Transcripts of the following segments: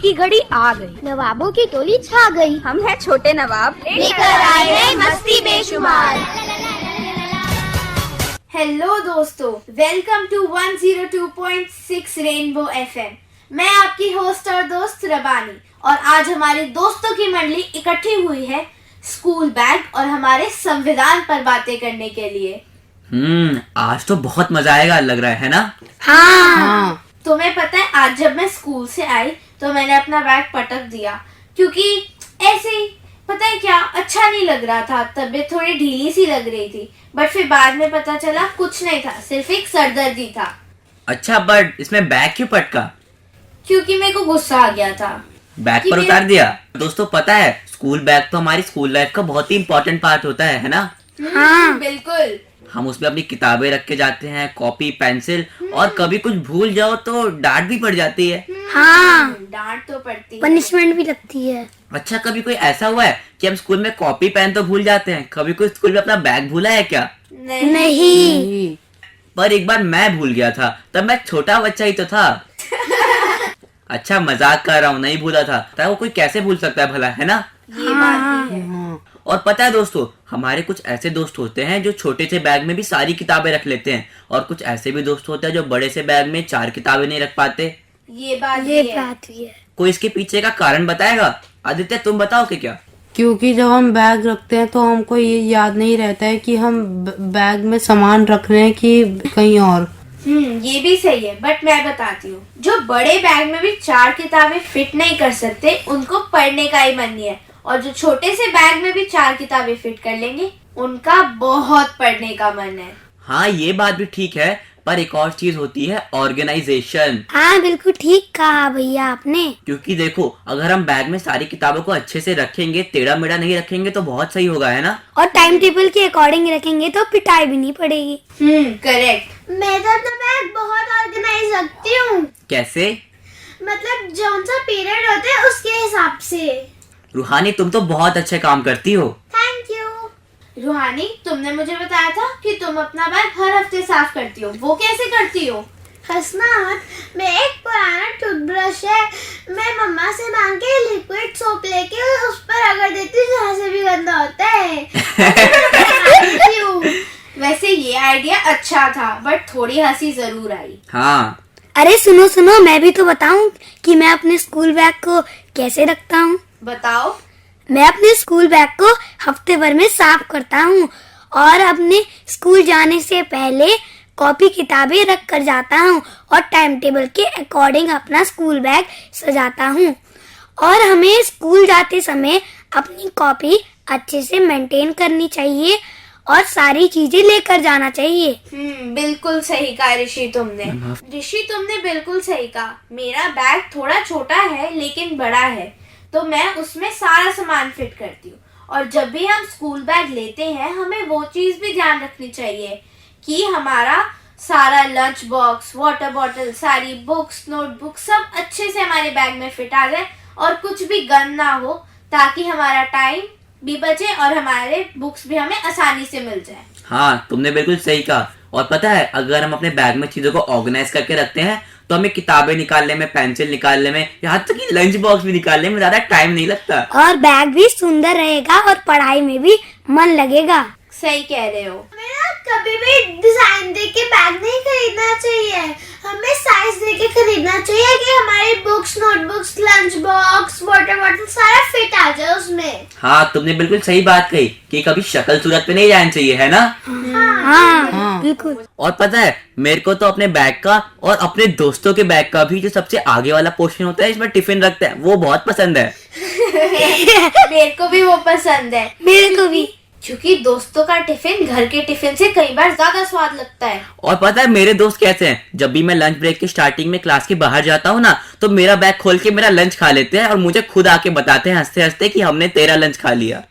की घड़ी आ गई, नवाबों की टोली छा गई। हम हैं छोटे नवाब, लेकर आए हैं मस्ती बेशुमार। हेलो दोस्तों, वेलकम टू 102.6 रेनबो एफएम। मैं आपकी होस्ट और दोस्त रबानी, और आज हमारे दोस्तों की मंडली इकट्ठी हुई है स्कूल बैग और हमारे संविधान पर बातें करने के लिए। आज तो बहुत मजा आएगा लग रहा है ना? हाँ। तुम्हें पता है, आज जब मैं स्कूल से आई तो मैंने अपना बैग पटक दिया, क्योंकि ऐसे ही पता है क्या, अच्छा नहीं लग रहा था, तबीयत थोड़ी ढीली सी लग रही थी। बट फिर बाद में पता चला कुछ नहीं था, सिर्फ एक सरदर्दी था। अच्छा, बट इसमें बैग क्यों पटका? क्योंकि मेरे को गुस्सा आ गया था। बैग पर उतार दिया। दोस्तों पता है, स्कूल बैग तो हमारी स्कूल लाइफ का बहुत ही इम्पोर्टेंट पार्ट होता है ना? हाँ। बिल्कुल। हम उसमें अपनी किताबें रख के जाते हैं, कॉपी पेंसिल, और कभी कुछ भूल जाओ तो डांट भी पड़ जाती है। हाँ, डांट तो पड़ती है, पनिशमेंट भी लगती है। अच्छा, कभी कोई ऐसा हुआ है कि हम स्कूल में कॉपी पेन तो भूल जाते हैं, कभी कोई स्कूल में अपना बैग भूला है क्या? नहीं। पर एक बार मैं भूल गया था, तब मैं छोटा बच्चा ही तो था। अच्छा, मजाक कर रहा हूँ, नहीं भूला था। तो वो कोई कैसे भूल सकता है भला, है ना? ये बात भी है। और पता है दोस्तों, हमारे कुछ ऐसे दोस्त होते हैं जो छोटे से बैग में भी सारी किताबें रख लेते हैं, और कुछ ऐसे भी दोस्त होते हैं जो बड़े से बैग में 4 किताबें नहीं रख पाते। ये बात ये भी है। बात भी है। कोई इसके पीछे का कारण बताएगा? आदित्य, तुम बताओ कि क्या? क्योंकि जब हम बैग रखते हैं तो हमको ये याद नहीं रहता है कि हम बैग में सामान रख रहे हैं कि कहीं और। ये भी सही है, बट मैं बताती हूँ, जो बड़े बैग में भी 4 किताबें फिट नहीं कर सकते, उनको पढ़ने का ही मन नहीं है। और जो छोटे से बैग में भी 4 किताबें फिट कर लेंगे, उनका बहुत पढ़ने का मन है। हाँ, ये बात भी ठीक है, पर एक और चीज होती है, ऑर्गेनाइजेशन। हाँ, बिल्कुल ठीक कहा भैया आपने। क्योंकि देखो, अगर हम बैग में सारी किताबों को अच्छे से रखेंगे, टेढ़ा मेढ़ा नहीं रखेंगे तो बहुत सही होगा, है ना? और टाइम टेबल के अकॉर्डिंग रखेंगे तो पिटाई भी नहीं पड़ेगी। करेक्ट। मैं तो अपना बैग बहुत ऑर्गेनाइज रखती हूँ, कैसे? मतलब जौन सा पीरियड होते हैं उसके हिसाब से। रूहानी, तुम तो बहुत अच्छे काम करती हो। Thank you. रूहानी, तुमने मुझे बताया था कि तुम अपना बैग हर हफ्ते साफ करती हो, वो कैसे करती हो? हसनात, मैं एक पुराना टूथब्रश है, मैं मम्मा से मांग के लिक्विड सोप लेके उस पर रगड़ देती हूँ जहाँ से भी गंदा होता है। वैसे ये आइडिया अच्छा था, बट थोड़ी हंसी जरूर आई। हाँ। अरे सुनो सुनो, मैं भी तो बताऊं कि मैं अपने स्कूल बैग को कैसे रखता हूँ। बताओ। मैं अपने स्कूल बैग को हफ्ते भर में साफ करता हूँ, और अपने स्कूल जाने से पहले कॉपी किताबें रख कर जाता हूँ, और टाइम टेबल के अकॉर्डिंग अपना स्कूल बैग सजाता हूँ। और हमें स्कूल जाते समय अपनी कॉपी अच्छे से मेंटेन करनी चाहिए, और सारी चीजें लेकर जाना चाहिए। बिल्कुल सही कहा ऋषि तुमने। तुमने बिल्कुल सही कहा। मेरा बैग थोड़ा छोटा है लेकिन बड़ा है, तो मैं उसमें सारा सामान फिट करती हूँ। और जब भी हम स्कूल बैग लेते हैं, हमें वो चीज भी ध्यान रखनी चाहिए कि हमारा सारा लंच बॉक्स, वाटर बॉटल, सारी बुक्स, नोटबुक सब अच्छे से हमारे बैग में फिट आ जाए, और कुछ भी गंद ना हो, ताकि हमारा टाइम भी बचे और हमारे बुक्स भी हमें आसानी से मिल जाए। हाँ, तुमने बिल्कुल सही कहा। और पता है, अगर हम अपने बैग में चीजों को ऑर्गेनाइज करके रखते हैं तो हमें किताबें निकालने में, पेंसिल निकालने में, यहाँ तक कि लंच बॉक्स भी निकालने में ज्यादा टाइम नहीं लगता। और बैग भी सुंदर रहेगा, और पढ़ाई में भी मन लगेगा। सही कह रहे हो। हमें ना कभी भी डिजाइन देख के बैग नहीं खरीदना चाहिए, हमें साइज देख के खरीदना चाहिए कि हमारी books, notebooks, lunch box, water bottle सारा फिट आ जाए उसमें। हाँ, तुमने बिल्कुल सही बात कही कि कभी शक्ल सूरत पे नहीं जाना चाहिए, है ना? हाँ, बिल्कुल। और पता है, मेरे को तो अपने बैग का और अपने दोस्तों के बैग का भी, जो सबसे आगे वाला पोर्शन होता है, इसमें टिफिन रखते हैं, वो बहुत पसंद है। मेरे को भी वो पसंद है। मेरे को भी। क्योंकि दोस्तों का टिफिन घर के टिफिन से कई बार ज्यादा स्वाद लगता है। और पता है मेरे दोस्त कैसे हैं, जब भी मैं लंच ब्रेक के स्टार्टिंग में क्लास के बाहर जाता हूँ ना, तो मेरा बैग खोल के मेरा लंच खा लेते हैं, और मुझे खुद आके बताते हैं हंसते हंसते कि हमने तेरा लंच खा लिया।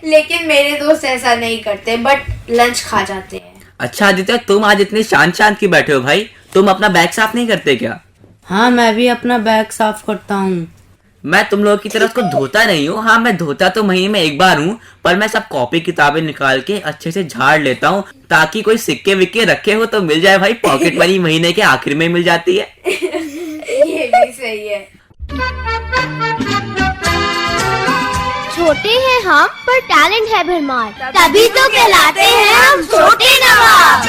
लेकिन मेरे दोस्त ऐसा नहीं करते, बट लंच खा जाते हैं। अच्छा आदित्य, तुम आज इतने शांत शांत क्यों बैठे हो भाई? तुम अपना बैग साफ नहीं करते क्या? हाँ, मैं भी अपना बैग साफ करता हूँ। मैं तुम लोगों की तरह उसको धोता नहीं हूँ। हाँ, मैं धोता तो महीने में एक बार हूँ, पर मैं सब कॉपी किताबें निकाल के अच्छे से झाड़ लेता हूँ, ताकि कोई सिक्के विक्के रखे हो तो मिल जाए भाई। पॉकेट मनी महीने के आखिर में मिल जाती है। ये भी सही है। छोटे हैं हम पर टैलेंट है भरमार, तभी तो कहलाते हैं हम छोटे नवाब।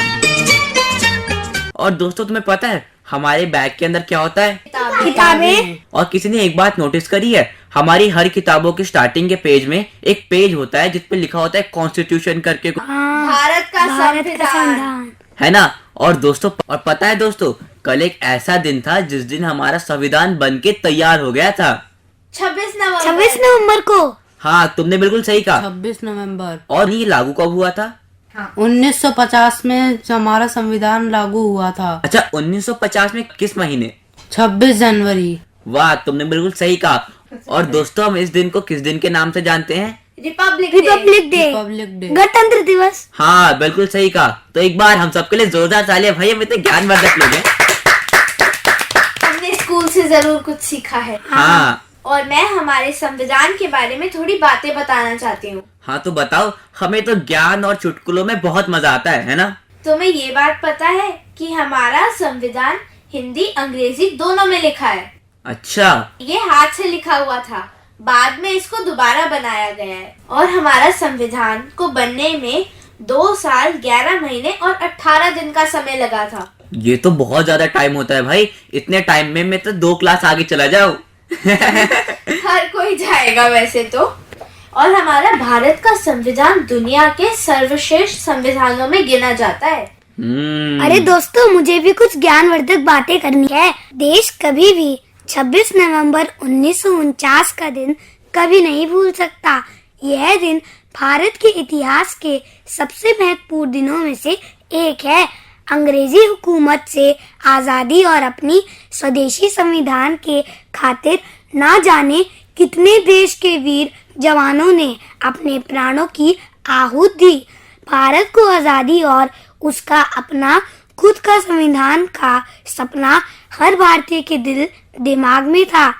और दोस्तों तुम्हें पता है हमारे बैग के अंदर क्या होता है? किताबें। और किसी ने एक बात नोटिस करी है, हमारी हर किताबों के स्टार्टिंग के पेज में एक पेज होता है जिसपे लिखा होता है कॉन्स्टिट्यूशन करके, भारत का भारत का संविधान। संविधान। है ना। और दोस्तों और पता है दोस्तों, कल एक ऐसा दिन था जिस दिन हमारा संविधान बनके तैयार हो गया था। 26 नवंबर। 26 नवंबर को। हाँ तुमने बिल्कुल सही कहा। 26 नवंबर। और ये लागू कब हुआ था? 1950 में हमारा संविधान लागू हुआ था। अच्छा 1950 में किस महीने? 26 जनवरी। वाह तुमने बिल्कुल सही कहा। और दोस्तों हम इस दिन को किस दिन के नाम से जानते हैं? Republic day. Republic day, Republic day. गणतंत्र दिवस। हाँ बिल्कुल सही कहा। तो एक बार हम सबके लिए जोरदार तालियां। भाई हम इतने ज्ञानवर्धक लोग हैं। हमने स्कूल से जरूर कुछ सीखा है। हाँ और मैं हमारे संविधान के बारे में थोड़ी बातें बताना चाहती हूँ। हाँ तो बताओ, हमें तो ज्ञान और चुटकुलों में बहुत मजा आता है ना। तुम्हें ये बात पता है कि हमारा संविधान हिंदी अंग्रेजी दोनों में लिखा है। अच्छा ये हाथ से लिखा हुआ था, बाद में इसको दोबारा बनाया गया है। और हमारा संविधान को बनने में 2 साल 11 महीने और 18 दिन का समय लगा था। ये तो बहुत ज्यादा टाइम होता है भाई। इतने टाइम में मैं तो 2 क्लास आगे चला जाऊं। हर कोई जाएगा वैसे तो। और हमारा भारत का संविधान दुनिया के सर्वश्रेष्ठ संविधानों में गिना जाता है। अरे दोस्तों मुझे भी कुछ ज्ञानवर्धक बातें करनी है। देश कभी भी 26 नवंबर 1949 का दिन कभी नहीं भूल सकता। यह दिन भारत के इतिहास के सबसे महत्वपूर्ण दिनों में से एक है। अंग्रेजी हुकूमत से आजादी और अपनी स्वदेशी संविधान के खातिर ना जाने कितने देश के वीर जवानों ने अपने प्राणों की आहूत दी। भारत को आजादी और उसका अपना खुद का संविधान का सपना हर भारतीय के दिल दिमाग में था।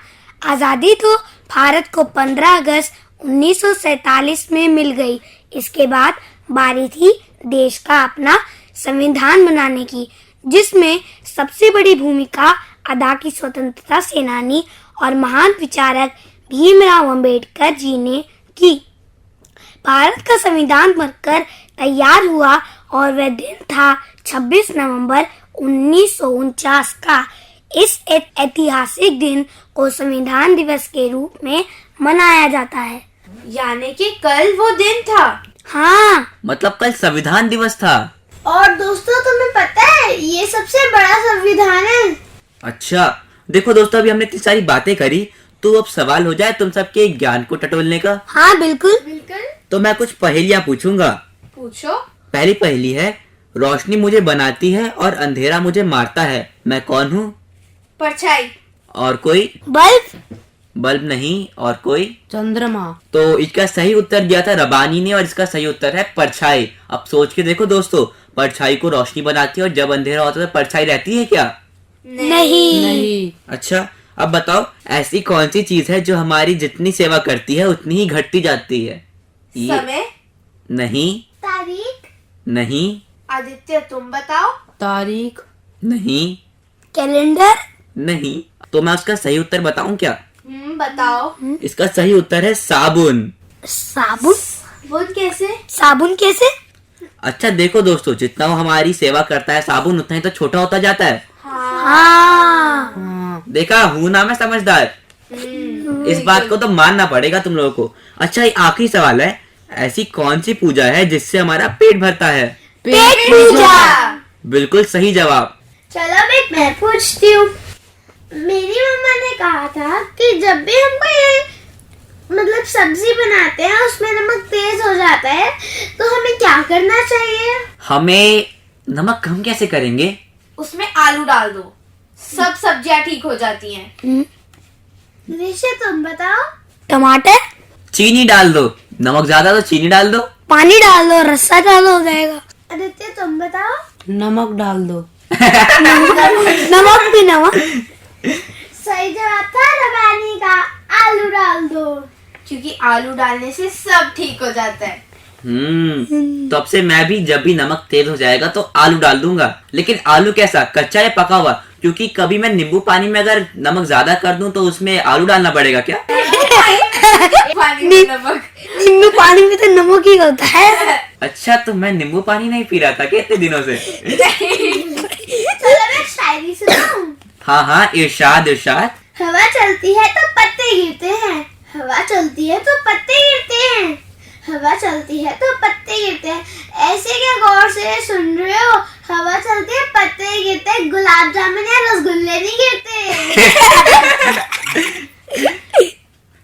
आजादी तो भारत को 15 अगस्त 1947 में मिल गई। इसके बाद बारी थी देश का अपना संविधान बनाने की, जिसमें सबसे बड़ी भूमिका अदा की स्वतंत्रता सेनानी और महान विचारक भीमराव अंबेडकर जी ने की। भारत का संविधान बनकर तैयार हुआ और वह दिन था 26 नवंबर 1949 का। इस ऐतिहासिक दिन को संविधान दिवस के रूप में मनाया जाता है। यानी कि कल वो दिन था। हाँ, मतलब कल संविधान दिवस था। और दोस्तों तुम्हें पता है ये सबसे बड़ा संविधान है। अच्छा देखो दोस्तों, अभी हमने इतनी सारी बातें करी, तो अब सवाल हो जाए तुम सबके ज्ञान को टटोलने का। हाँ बिल्कुल। तो मैं कुछ पहेलियां पूछूंगा। पूछो। पहली पहेली है, रोशनी मुझे बनाती है और अंधेरा मुझे मारता है, मैं कौन हूँ? परछाई। और कोई? बल्ब। बल्ब नहीं, और कोई? चंद्रमा। तो इसका सही उत्तर दिया था रबानी ने, और इसका सही उत्तर है परछाई। अब सोच के देखो दोस्तों, परछाई को रोशनी बनाती है और जब अंधेरा होता है तो परछाई रहती है क्या? नहीं। अच्छा अब बताओ, ऐसी कौन सी चीज है जो हमारी जितनी सेवा करती है उतनी ही घटती जाती है? समय। नहीं। तारीख। नहीं। आदित्य तुम बताओ। तारीख। नहीं। कैलेंडर। नहीं। तो मैं उसका सही उत्तर बताऊं क्या? बताओ। इसका सही उत्तर है साबुन। साबुन। वो कैसे? साबुन कैसे? अच्छा देखो दोस्तों, जितना वो हमारी सेवा करता है साबुन, उतना ही तो छोटा होता जाता है। हाँ। हाँ। देखा हूं ना मैं समझदार। इस बात को तो मानना पड़ेगा तुम लोगों को। अच्छा ये आखिरी सवाल है, ऐसी कौन सी पूजा है जिससे हमारा पेट भरता है? पेट पूजा। बिल्कुल सही जवाब। चलो मैं पूछती हूँ। मेरी मम्मा ने कहा था कि जब भी हम कोई मतलब सब्जी बनाते हैं उसमें नमक तेज हो जाता है तो हमें क्या करना चाहिए? हमें नमक कम कैसे करेंगे? उसमें आलू डाल दो, सब सब्जियां ठीक हो जाती हैं। ऋषि तुम बताओ। टमाटर। चीनी डाल दो, नमक ज्यादा तो चीनी डाल दो। पानी डाल दो, रस्सा डालो, हो जाएगा। आदित्य तुम बताओ। नमक डाल दो। नमक भी नमक। सही जवाब था रबानी का, आलू डाल दो। क्योंकि आलू डालने से सब ठीक हो जाता है। तो अब से मैं भी जब भी नमक तेज हो जाएगा तो आलू डाल दूंगा। लेकिन आलू कैसा, कच्चा या पका हुआ? क्योंकि कभी मैं नींबू पानी में अगर नमक ज्यादा कर दूं तो उसमें आलू डालना पड़ेगा क्या? पानी में नमक। नींबू पानी में तो नमक ही होता है। अच्छा, तो मैं नींबू पानी नहीं पी रहा था क्या इतने दिनों से? चलो मैं शायरी सुनाऊं। हाँ हाँ, इरशाद इरशाद। हवा चलती है तो पत्ते गिरते हैं, हवा चलती है तो पत्ते गिरते हैं, हवा चलती है तो पत्ते गिरते हैं। ऐसे क्या गौर से सुन रहे हो? हवा चलती है पत्ते गिरते हैं, गुलाब जामुन या रसगुल्ले नहीं गिरते।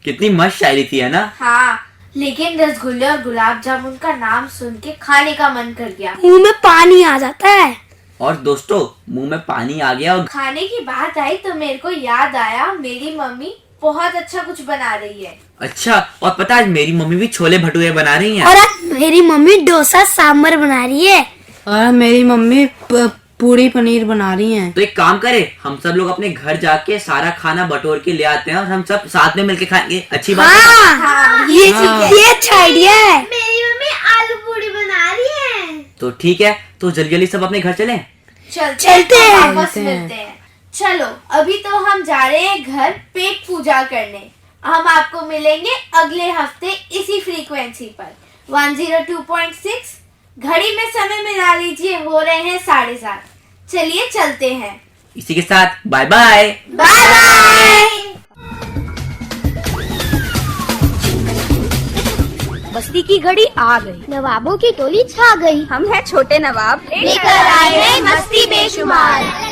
कितनी मस्त शायरी थी, है ना? हाँ, लेकिन रसगुल्ले और गुलाब जामुन का नाम सुन के खाने का मन कर गया। मुंह में पानी आ जाता है। और दोस्तों, मुंह में पानी आ गया और खाने की बात आई तो मेरे को याद आया, मेरी मम्मी बहुत अच्छा कुछ बना रही है। अच्छा, और पता है आज मेरी मम्मी भी छोले भटूरे बना रही हैं। और आज मेरी मम्मी डोसा सांभर बना रही है। और मेरी मम्मी पूरी पनीर बना रही हैं। तो एक काम करे, हम सब लोग अपने घर जाके सारा खाना बटोर के ले आते हैं और हम सब साथ में मिलके खाएंगे। अच्छी बात है? हाँ, ये अच्छा आइडिया है। मेरी मम्मी आलू पूरी बना रही है। तो ठीक है, तो जल्दी जल्दी सब अपने घर चलें। चलते हैं। वापस मिलते हैं। चलो, अभी तो हम जा रहे हैं घर पेट पूजा करने। हम आपको मिलेंगे अगले हफ्ते इसी फ्रीक्वेंसी पर 102.6। घड़ी में समय मिला लीजिए, हो रहे हैं 7:30। चलिए चलते हैं। इसी के साथ बाय बाय। Bye bye. बस्ती की घड़ी आ गई, नवाबों की टोली छा गई, हम हैं छोटे नवाब। लेकर आए हैं मस्ती बेशुमार।